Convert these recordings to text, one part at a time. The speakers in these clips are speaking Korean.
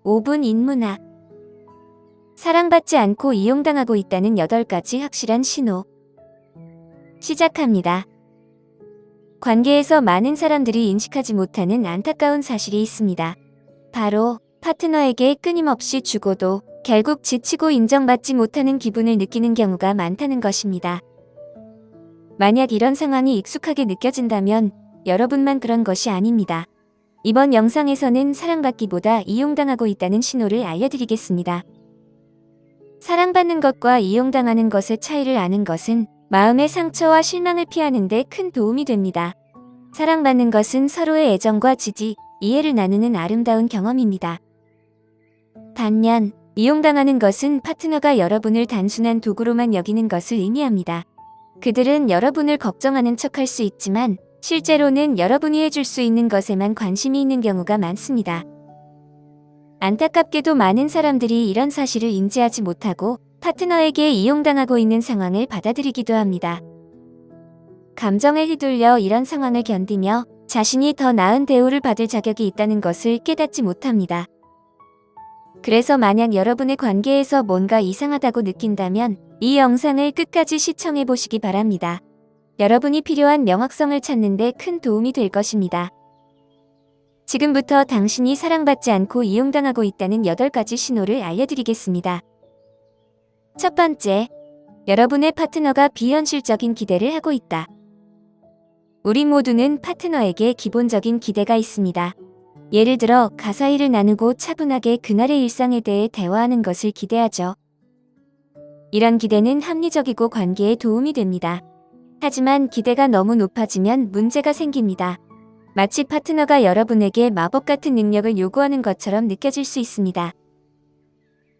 5분 인문학. 사랑받지 않고 이용당하고 있다는 8가지 확실한 신호. 시작합니다. 관계에서 많은 사람들이 인식하지 못하는 안타까운 사실이 있습니다. 바로 파트너에게 끊임없이 주고도 결국 지치고 인정받지 못하는 기분을 느끼는 경우가 많다는 것입니다. 만약 이런 상황이 익숙하게 느껴진다면 여러분만 그런 것이 아닙니다. 이번 영상에서는 사랑받기보다 이용당하고 있다는 신호를 알려드리겠습니다. 사랑받는 것과 이용당하는 것의 차이를 아는 것은 마음의 상처와 실망을 피하는 데 큰 도움이 됩니다. 사랑받는 것은 서로의 애정과 지지, 이해를 나누는 아름다운 경험입니다. 반면 이용당하는 것은 파트너가 여러분을 단순한 도구로만 여기는 것을 의미합니다. 그들은 여러분을 걱정하는 척할 수 있지만 실제로는 여러분이 해줄 수 있는 것에만 관심이 있는 경우가 많습니다. 안타깝게도 많은 사람들이 이런 사실을 인지하지 못하고 파트너에게 이용당하고 있는 상황을 받아들이기도 합니다. 감정에 휘둘려 이런 상황을 견디며 자신이 더 나은 대우를 받을 자격이 있다는 것을 깨닫지 못합니다. 그래서 만약 여러분의 관계에서 뭔가 이상하다고 느낀다면 이 영상을 끝까지 시청해 보시기 바랍니다. 여러분이 필요한 명확성을 찾는 데 큰 도움이 될 것입니다. 지금부터 당신이 사랑받지 않고 이용당하고 있다는 8가지 신호를 알려드리겠습니다. 첫 번째, 여러분의 파트너가 비현실적인 기대를 하고 있다. 우리 모두는 파트너에게 기본적인 기대가 있습니다. 예를 들어 가사일을 나누고 차분하게 그날의 일상에 대해 대화하는 것을 기대하죠. 이런 기대는 합리적이고 관계에 도움이 됩니다. 하지만 기대가 너무 높아지면 문제가 생깁니다. 마치 파트너가 여러분에게 마법 같은 능력을 요구하는 것처럼 느껴질 수 있습니다.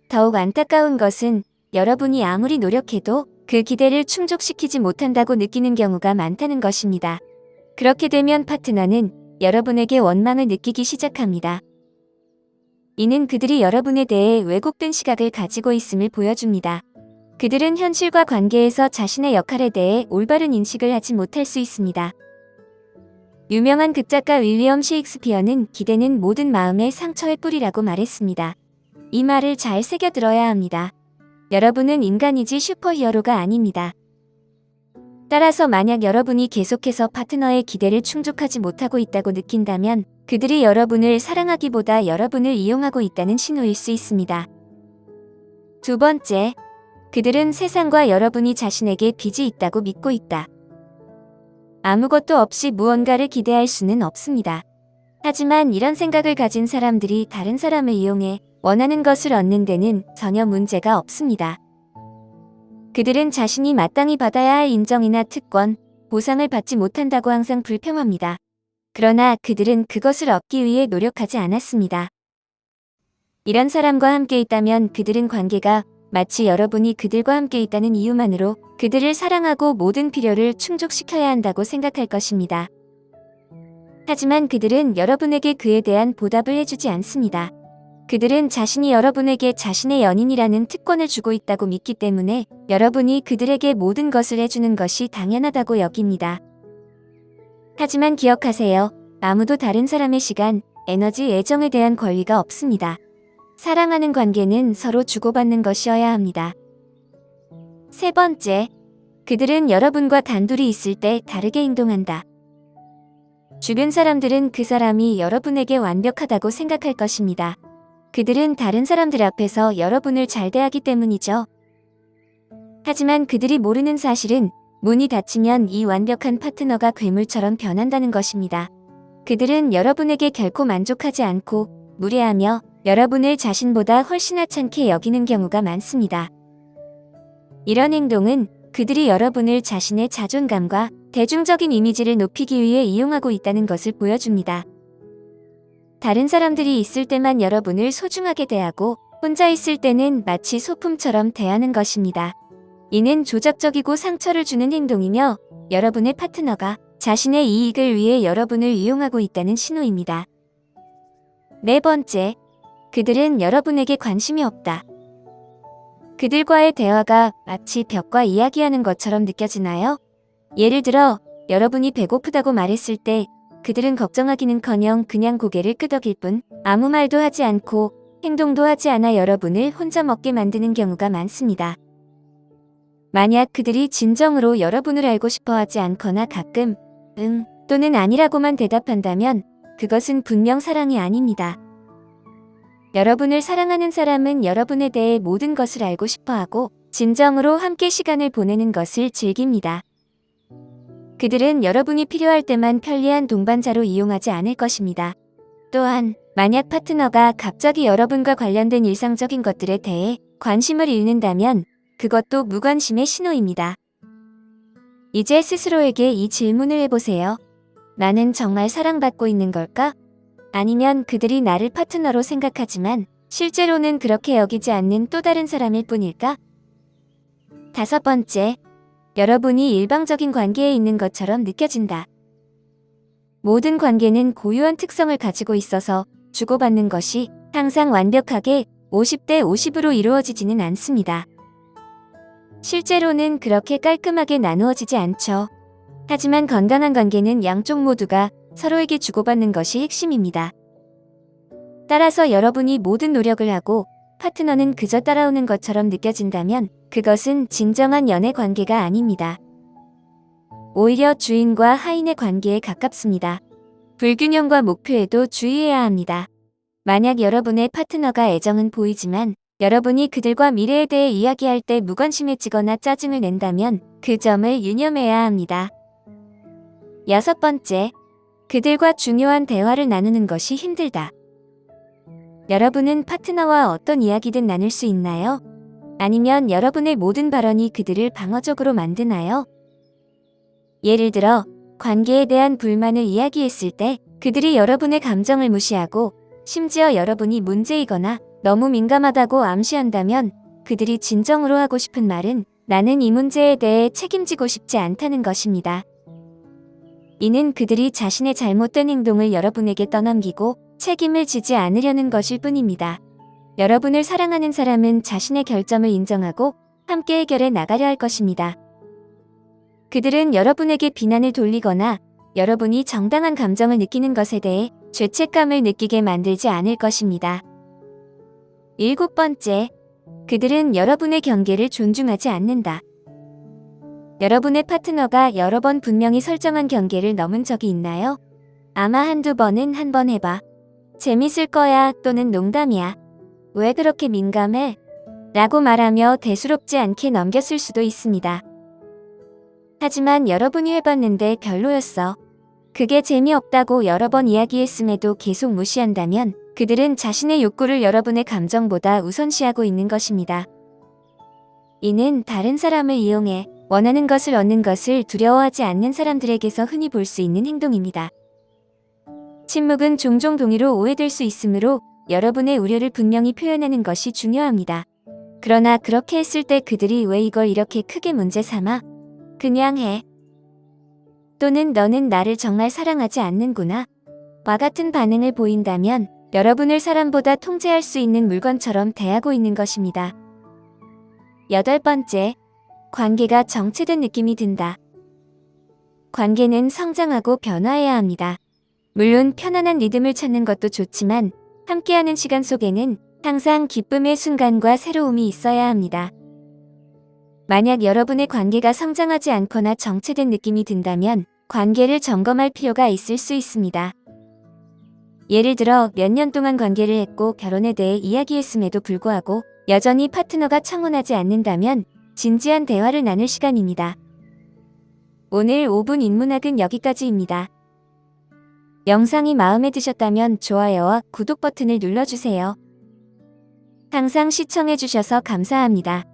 더욱 안타까운 것은 여러분이 아무리 노력해도 그 기대를 충족시키지 못한다고 느끼는 경우가 많다는 것입니다. 그렇게 되면 파트너는 여러분에게 원망을 느끼기 시작합니다. 이는 그들이 여러분에 대해 왜곡된 시각을 가지고 있음을 보여줍니다. 그들은 현실과 관계에서 자신의 역할에 대해 올바른 인식을 하지 못할 수 있습니다. 유명한 극작가 윌리엄 셰익스피어는 기대는 모든 마음의 상처의 뿌리라고 말했습니다. 이 말을 잘 새겨들어야 합니다. 여러분은 인간이지 슈퍼히어로가 아닙니다. 따라서 만약 여러분이 계속해서 파트너의 기대를 충족하지 못하고 있다고 느낀다면 그들이 여러분을 사랑하기보다 여러분을 이용하고 있다는 신호일 수 있습니다. 두 번째, 그들은 세상과 여러분이 자신에게 빚이 있다고 믿고 있다. 아무것도 없이 무언가를 기대할 수는 없습니다. 하지만 이런 생각을 가진 사람들이 다른 사람을 이용해 원하는 것을 얻는 데는 전혀 문제가 없습니다. 그들은 자신이 마땅히 받아야 할 인정이나 특권, 보상을 받지 못한다고 항상 불평합니다. 그러나 그들은 그것을 얻기 위해 노력하지 않았습니다. 이런 사람과 함께 있다면 그들은 관계가 마치 여러분이 그들과 함께 있다는 이유만으로 그들을 사랑하고 모든 필요를 충족시켜야 한다고 생각할 것입니다. 하지만 그들은 여러분에게 그에 대한 보답을 해주지 않습니다. 그들은 자신이 여러분에게 자신의 연인이라는 특권을 주고 있다고 믿기 때문에 여러분이 그들에게 모든 것을 해주는 것이 당연하다고 여깁니다. 하지만 기억하세요. 아무도 다른 사람의 시간, 에너지, 애정에 대한 권리가 없습니다. 사랑하는 관계는 서로 주고받는 것이어야 합니다. 세 번째, 그들은 여러분과 단둘이 있을 때 다르게 행동한다. 주변 사람들은 그 사람이 여러분에게 완벽하다고 생각할 것입니다. 그들은 다른 사람들 앞에서 여러분을 잘 대하기 때문이죠. 하지만 그들이 모르는 사실은 문이 닫히면 이 완벽한 파트너가 괴물처럼 변한다는 것입니다. 그들은 여러분에게 결코 만족하지 않고 무례하며 여러분을 자신보다 훨씬 하찮게 여기는 경우가 많습니다. 이런 행동은 그들이 여러분을 자신의 자존감과 대중적인 이미지를 높이기 위해 이용하고 있다는 것을 보여줍니다. 다른 사람들이 있을 때만 여러분을 소중하게 대하고 혼자 있을 때는 마치 소품처럼 대하는 것입니다. 이는 조작적이고 상처를 주는 행동이며 여러분의 파트너가 자신의 이익을 위해 여러분을 이용하고 있다는 신호입니다. 네 번째, 그들은 여러분에게 관심이 없다. 그들과의 대화가 마치 벽과 이야기하는 것처럼 느껴지나요? 예를 들어 여러분이 배고프다고 말했을 때 그들은 걱정하기는커녕 그냥 고개를 끄덕일 뿐 아무 말도 하지 않고 행동도 하지 않아 여러분을 혼자 먹게 만드는 경우가 많습니다. 만약 그들이 진정으로 여러분을 알고 싶어 하지 않거나 가끔 응 또는 아니라고만 대답한다면 그것은 분명 사랑이 아닙니다. 여러분을 사랑하는 사람은 여러분에 대해 모든 것을 알고 싶어 하고 진정으로 함께 시간을 보내는 것을 즐깁니다. 그들은 여러분이 필요할 때만 편리한 동반자로 이용하지 않을 것입니다. 또한 만약 파트너가 갑자기 여러분과 관련된 일상적인 것들에 대해 관심을 잃는다면 그것도 무관심의 신호입니다. 이제 스스로에게 이 질문을 해보세요. 나는 정말 사랑받고 있는 걸까? 아니면 그들이 나를 파트너로 생각하지만 실제로는 그렇게 여기지 않는 또 다른 사람일 뿐일까? 5번째, 여러분이 일방적인 관계에 있는 것처럼 느껴진다. 모든 관계는 고유한 특성을 가지고 있어서 주고받는 것이 항상 완벽하게 50대 50으로 이루어지지는 않습니다. 실제로는 그렇게 깔끔하게 나누어지지 않죠. 하지만 건강한 관계는 양쪽 모두가 서로에게 주고받는 것이 핵심입니다. 따라서 여러분이 모든 노력을 하고 파트너는 그저 따라오는 것처럼 느껴진다면 그것은 진정한 연애 관계가 아닙니다. 오히려 주인과 하인의 관계에 가깝습니다. 불균형과 목표에도 주의해야 합니다. 만약 여러분의 파트너가 애정은 보이지만 여러분이 그들과 미래에 대해 이야기할 때 무관심해지거나 짜증을 낸다면 그 점을 유념해야 합니다. 6번째, 그들과 중요한 대화를 나누는 것이 힘들다. 여러분은 파트너와 어떤 이야기든 나눌 수 있나요? 아니면 여러분의 모든 발언이 그들을 방어적으로 만드나요? 예를 들어, 관계에 대한 불만을 이야기했을 때 그들이 여러분의 감정을 무시하고 심지어 여러분이 문제이거나 너무 민감하다고 암시한다면 그들이 진정으로 하고 싶은 말은 나는 이 문제에 대해 책임지고 싶지 않다는 것입니다. 이는 그들이 자신의 잘못된 행동을 여러분에게 떠넘기고 책임을 지지 않으려는 것일 뿐입니다. 여러분을 사랑하는 사람은 자신의 결점을 인정하고 함께 해결해 나가려 할 것입니다. 그들은 여러분에게 비난을 돌리거나 여러분이 정당한 감정을 느끼는 것에 대해 죄책감을 느끼게 만들지 않을 것입니다. 7번째, 그들은 여러분의 경계를 존중하지 않는다. 여러분의 파트너가 여러 번 분명히 설정한 경계를 넘은 적이 있나요? 아마 한두 번은 한 번 해봐. 재밌을 거야 또는 농담이야. 왜 그렇게 민감해? 라고 말하며 대수롭지 않게 넘겼을 수도 있습니다. 하지만 여러분이 해봤는데 별로였어. 그게 재미없다고 여러 번 이야기했음에도 계속 무시한다면 그들은 자신의 욕구를 여러분의 감정보다 우선시하고 있는 것입니다. 이는 다른 사람을 이용해 원하는 것을 얻는 것을 두려워하지 않는 사람들에게서 흔히 볼 수 있는 행동입니다. 침묵은 종종 동의로 오해될 수 있으므로 여러분의 우려를 분명히 표현하는 것이 중요합니다. 그러나 그렇게 했을 때 그들이 왜 이걸 이렇게 크게 문제 삼아? 그냥 해. 또는 너는 나를 정말 사랑하지 않는구나. 와 같은 반응을 보인다면 여러분을 사람보다 통제할 수 있는 물건처럼 대하고 있는 것입니다. 8번째, 관계가 정체된 느낌이 든다. 관계는 성장하고 변화해야 합니다. 물론 편안한 리듬을 찾는 것도 좋지만 함께하는 시간 속에는 항상 기쁨의 순간과 새로움이 있어야 합니다. 만약 여러분의 관계가 성장하지 않거나 정체된 느낌이 든다면 관계를 점검할 필요가 있을 수 있습니다. 예를 들어 몇 년 동안 관계를 했고 결혼에 대해 이야기했음에도 불구하고 여전히 파트너가 청혼하지 않는다면 진지한 대화를 나눌 시간입니다. 오늘 5분 인문학은 여기까지입니다. 영상이 마음에 드셨다면 좋아요와 구독 버튼을 눌러주세요. 항상 시청해주셔서 감사합니다.